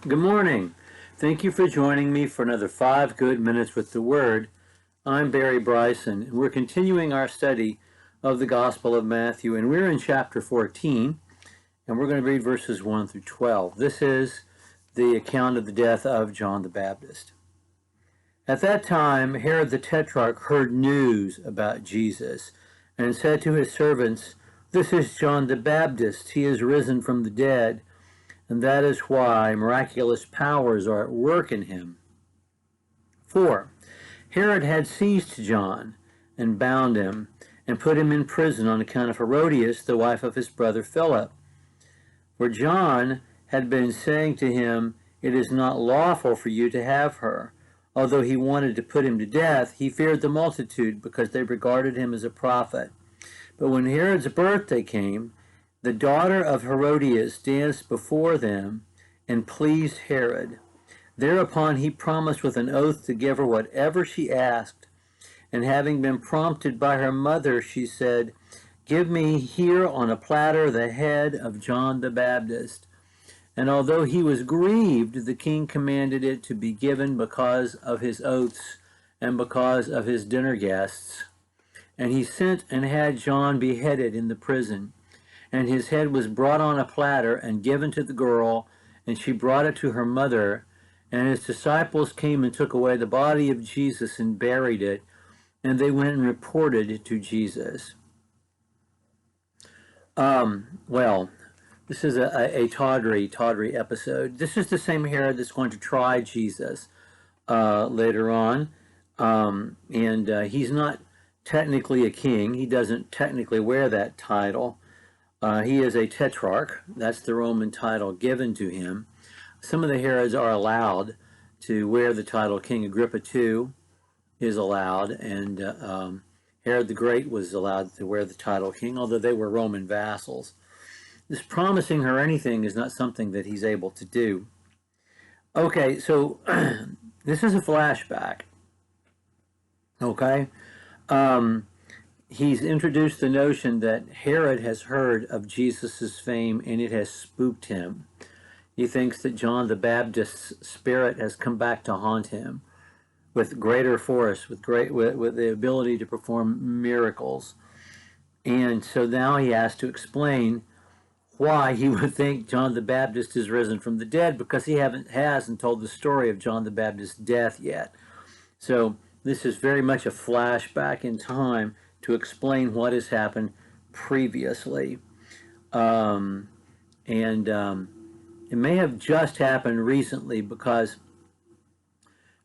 Good morning. Thank you for joining me for another 5 good minutes with the Word. I'm Barry Bryson, and we're continuing our study of the Gospel of Matthew, and we're in chapter 14, and we're going to read verses 1 through 12. This is the account of the death of John the Baptist. At that time, Herod the Tetrarch heard news about Jesus and said to his servants, "This is John the Baptist. He is risen from the dead, and that is why miraculous powers are at work in him." 4. Herod had seized John and bound him and put him in prison on account of Herodias, the wife of his brother Philip. For John had been saying to him, "It is not lawful for you to have her." Although he wanted to put him to death, he feared the multitude because they regarded him as a prophet. But when Herod's birthday came, the daughter of Herodias danced before them and pleased Herod. Thereupon he promised with an oath to give her whatever she asked. And having been prompted by her mother, she said, "Give me here on a platter the head of John the Baptist." And although he was grieved, the king commanded it to be given because of his oaths and because of his dinner guests. And he sent and had John beheaded in the prison. And his head was brought on a platter and given to the girl, and she brought it to her mother. And his disciples came and took away the body of Jesus and buried it, and they went and reported it to Jesus. This is a tawdry episode. This is the same Herod that's going to try Jesus later on. He's not technically a king. He doesn't technically wear that title. He is a Tetrarch. That's the Roman title given to him. Some of the Herods are allowed to wear the title. King Agrippa II is allowed, and Herod the Great was allowed to wear the title king, although they were Roman vassals. This promising her anything is not something that he's able to do. Okay, so this is a flashback. Okay? He's introduced the notion that Herod has heard of Jesus' fame and it has spooked him. He thinks that John the Baptist's spirit has come back to haunt him with greater force, with the ability to perform miracles. And so now he has to explain why he would think John the Baptist is risen from the dead, because he hasn't told the story of John the Baptist's death yet. So this is very much a flashback in time to explain what has happened previously. It may have just happened recently, because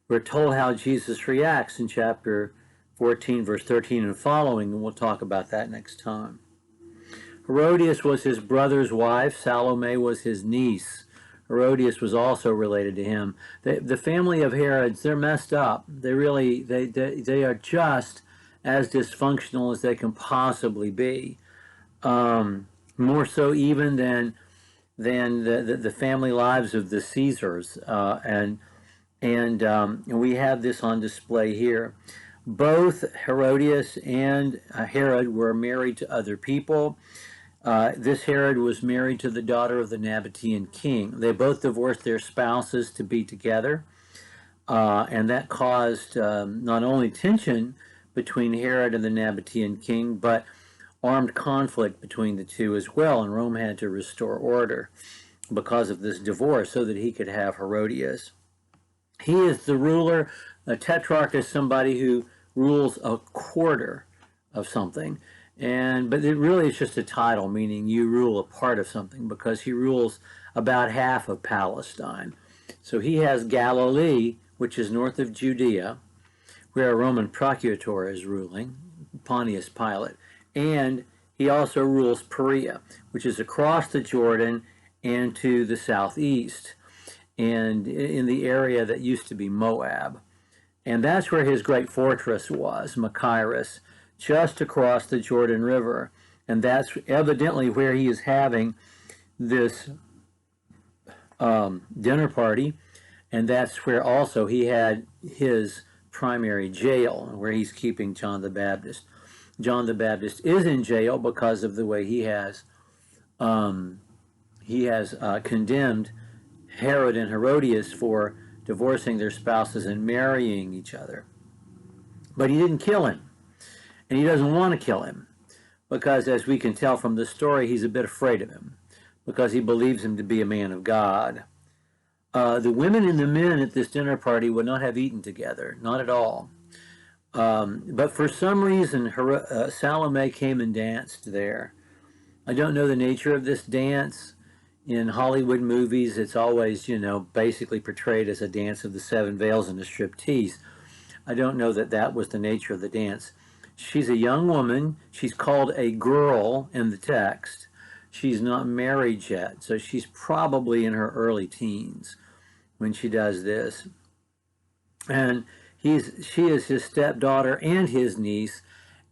we're told how Jesus reacts in chapter 14, verse 13 and following, and we'll talk about that next time. Herodias was his brother's wife. Salome was his niece. Herodias was also related to him. The family of Herods, they're messed up. They are just as dysfunctional as they can possibly be. More so even than the family lives of the Caesars. And we have this on display here. Both Herodias and Herod were married to other people. This Herod was married to the daughter of the Nabatean king. They both divorced their spouses to be together, and that caused not only tension between Herod and the Nabatean king, but armed conflict between the two as well, and Rome had to restore order because of this divorce so that he could have Herodias. He is the ruler. A tetrarch is somebody who rules a quarter of something. But it really is just a title, meaning you rule a part of something, because he rules about half of Palestine. So he has Galilee, which is north of Judea, where a Roman procurator is ruling, Pontius Pilate. And he also rules Perea, which is across the Jordan and to the southeast, and in the area that used to be Moab. And that's where his great fortress was, Machaerus, just across the Jordan River. And that's evidently where he is having this dinner party. And that's where also he had his primary jail, where he's keeping John the Baptist. John the Baptist is in jail because of the way he has condemned Herod and Herodias for divorcing their spouses and marrying each other. But he didn't kill him, and he doesn't want to kill him, because as we can tell from the story, he's a bit afraid of him, because he believes him to be a man of God. The women and the men at this dinner party would not have eaten together, not at all. But for some reason, Salome came and danced there. I don't know the nature of this dance. In Hollywood movies, it's always, basically portrayed as a dance of the seven veils and a striptease. I don't know that that was the nature of the dance. She's a young woman. She's called a girl in the text. She's not married yet, so she's probably in her early teens when she does this. And she is his stepdaughter and his niece,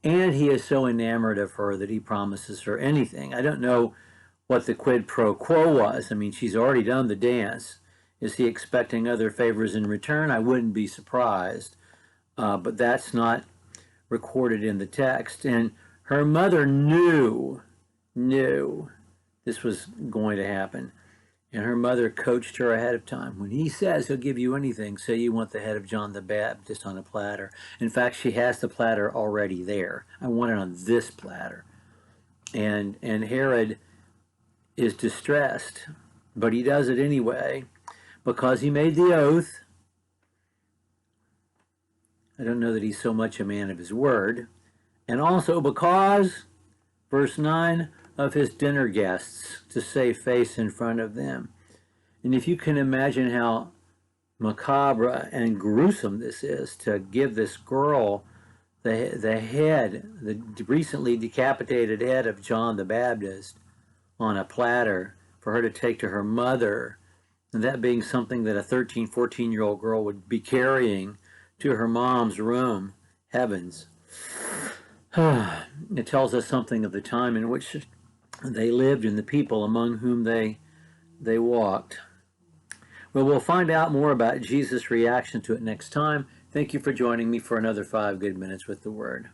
and he is so enamored of her that he promises her anything. I don't know what the quid pro quo was. I mean, she's already done the dance. Is he expecting other favors in return? I wouldn't be surprised. But that's not recorded in the text. And her mother knew this was going to happen. And her mother coached her ahead of time. When he says he'll give you anything, say you want the head of John the Baptist on a platter. In fact, she has the platter already there. I want it on this platter. And Herod is distressed, but he does it anyway because he made the oath. I don't know that he's so much a man of his word. And also because, verse 9, of his dinner guests, to save face in front of them. And if you can imagine how macabre and gruesome this is, to give this girl the head, the recently decapitated head of John the Baptist on a platter for her to take to her mother, and that being something that a 13, 14-year-old girl would be carrying to her mom's room. Heavens. It tells us something of the time in which they lived and the people among whom they walked. Well, we'll find out more about Jesus' reaction to it next time. Thank you for joining me for another 5 good minutes with the Word.